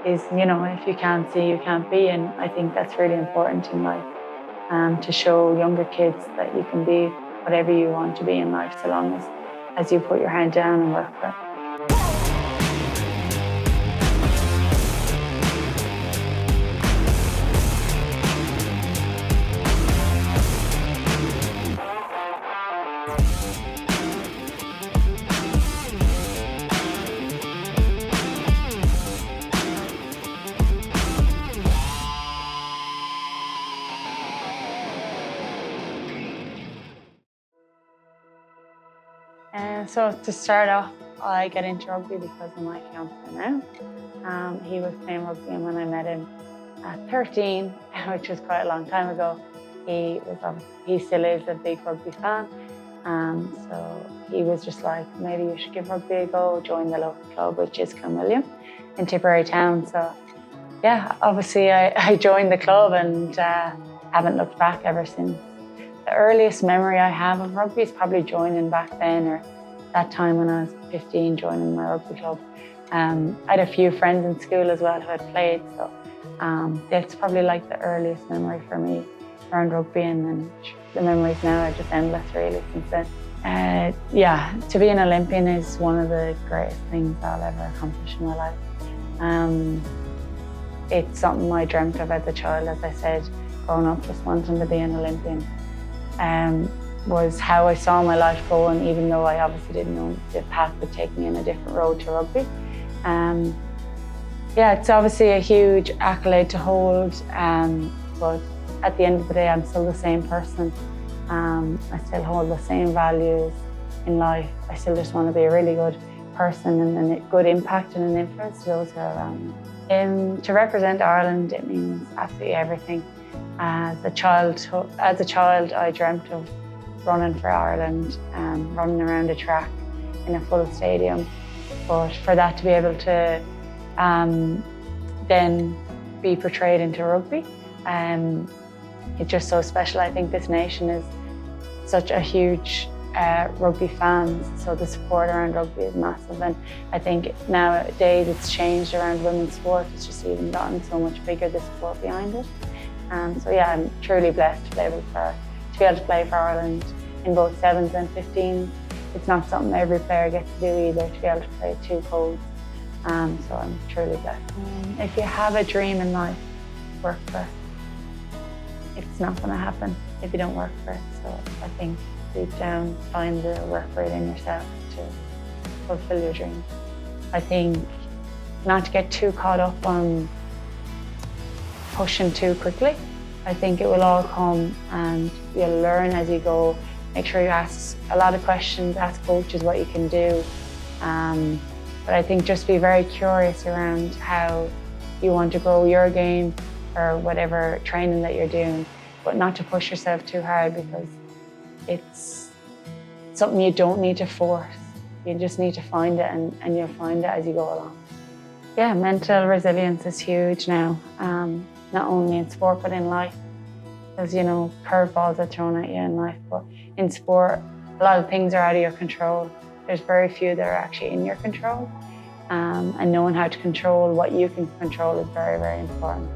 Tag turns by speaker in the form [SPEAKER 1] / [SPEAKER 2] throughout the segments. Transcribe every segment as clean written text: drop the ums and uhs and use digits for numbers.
[SPEAKER 1] is, you know, if you can't see, you can't be. And I think that's really important in life, to show younger kids that you can be whatever you want to be in life, so long as you put your head down and work for it. So to start off, I got into rugby because of my fiancé now. He was playing rugby, and when I met him at 13, which was quite a long time ago, he still is a big rugby fan. So he was just like, maybe you should give rugby a go, join the local club, which is Clonmillion in Tipperary town. So yeah, obviously I joined the club and haven't looked back ever since. The earliest memory I have of rugby is probably joining back then, or that time when I was 15, joining my rugby club. I had a few friends in school as well who had played, so that's probably like the earliest memory for me around rugby, and then the memories now are just endless really since then. Yeah, to be an Olympian is one of the greatest things I'll ever accomplish in my life. It's something I dreamt of as a child, as I said, growing up just wanting to be an Olympian. Was how I saw my life going, even though I obviously didn't know the path would take me in a different road to rugby. Yeah, it's obviously a huge accolade to hold, but at the end of the day, I'm still the same person. I still hold the same values in life. I still just want to be a really good person and a good impact and an influence to those who are around me. To represent Ireland, it means absolutely everything. As a child, I dreamt of running for Ireland, running around a track in a full stadium. But for that to be able to then be portrayed into rugby, it's just so special. I think this nation is such a huge rugby fans, so the support around rugby is massive. And I think nowadays it's changed around women's sport. It's just even gotten so much bigger, the support behind it. So yeah, I'm truly blessed to be able to play for Ireland in both 7s and 15s. It's not something every player gets to do either, to be able to play 2 codes. So I'm truly blessed. If you have a dream in life, work for it. It's not going to happen if you don't work for it. So I think deep down, find the work for it in yourself to fulfill your dream. I think not to get too caught up on pushing too quickly. I think it will all come, and you'll learn as you go. Make sure you ask a lot of questions, ask coaches what you can do. But I think just be very curious around how you want to grow your game or whatever training that you're doing, but not to push yourself too hard, because it's something you don't need to force. You just need to find it, and you'll find it as you go along. Yeah, mental resilience is huge now. Not only in sport, but in life. Because, you know, curveballs are thrown at you in life, but in sport, a lot of things are out of your control. There's very few that are actually in your control. And knowing how to control what you can control is very, very important.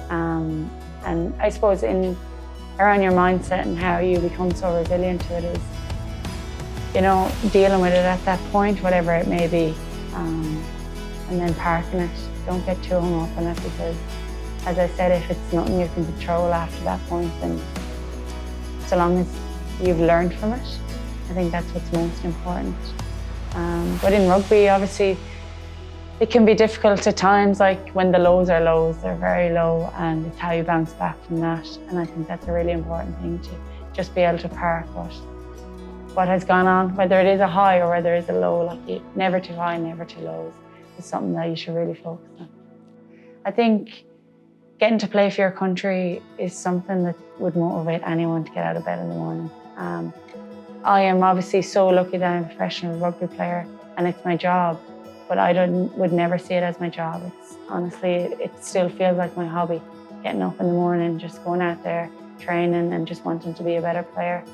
[SPEAKER 1] And I suppose around your mindset and how you become so resilient to it is, you know, dealing with it at that point, whatever it may be, and then parking it. Don't get too hung up on it, because as I said, if it's nothing you can control after that point, then so long as you've learned from it, I think that's what's most important. But in rugby, obviously, it can be difficult at times, like when the lows are lows, they're very low, and it's how you bounce back from that. And I think that's a really important thing, to just be able to park what has gone on, whether it is a high or whether it is a low, like never too high, never too lows, is something that you should really focus on. I think getting to play for your country is something that would motivate anyone to get out of bed in the morning. I am obviously so lucky that I'm a professional rugby player and it's my job, but I would never see it as my job. It's honestly, it still feels like my hobby, getting up in the morning, just going out there, training and just wanting to be a better player,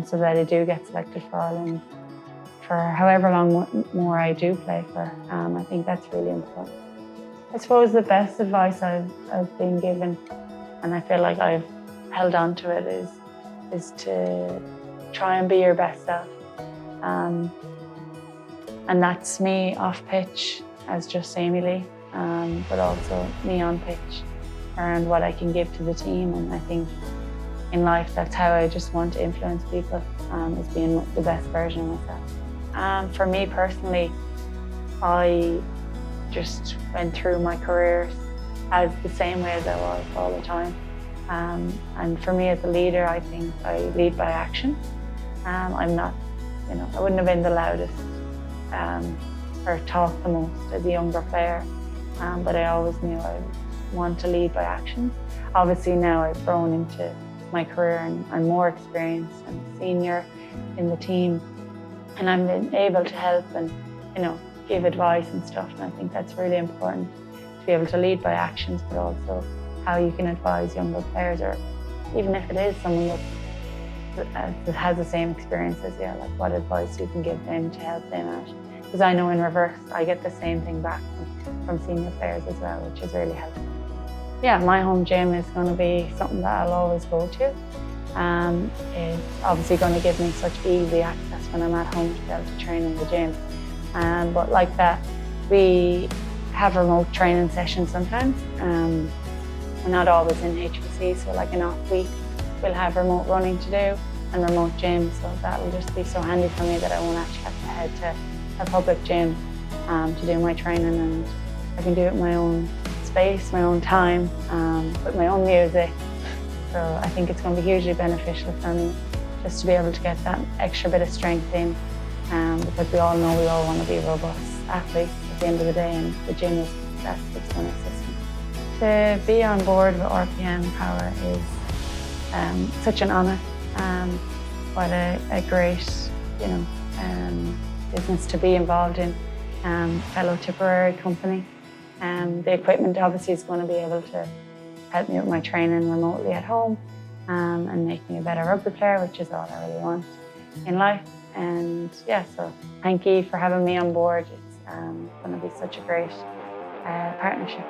[SPEAKER 1] so that I do get selected for Ireland for however long more I do play for. I think that's really important. I suppose the best advice I've been given, and I feel like I've held on to it, is to try and be your best self. And that's me off pitch as just Amee-Leigh, but also me on pitch and what I can give to the team. And I think in life, that's how I just want to influence people, is being the best version of myself. For me personally, I just went through my career as the same way as I was all the time. And for me as a leader, I think I lead by action. I'm not, I wouldn't have been the loudest or talk the most as a younger player, but I always knew I want to lead by action. Obviously now I've grown into my career and I'm more experienced and senior in the team, and I'm been able to help and give advice and stuff, and I think that's really important, to be able to lead by actions, but also how you can advise younger players, or even if it is someone that has the same experience as you, like what advice you can give them to help them out. Because I know in reverse, I get the same thing back from senior players as well, which is really helpful. Yeah, my home gym is going to be something that I'll always go to. It's obviously going to give me such easy access when I'm at home to be able to train in the gym. But like that, we have remote training sessions sometimes. We're not always in HPC, so like an off week, we'll have remote running to do and remote gym, so that will just be so handy for me that I won't actually have to head to a public gym to do my training, and I can do it in my own space, my own time, with my own music. So I think it's going to be hugely beneficial for me just to be able to get that extra bit of strength in, because we all know we all want to be robust athletes at the end of the day, and the gym is that's what's going to assist me. To be on board with RPM Power is such an honour. What a great, business to be involved in. Fellow Tipperary company. The equipment obviously is going to be able to help me with my training remotely at home, and make me a better rugby player, which is all I really want in life. And yeah, so thank you for having me on board. It's going to be such a great partnership.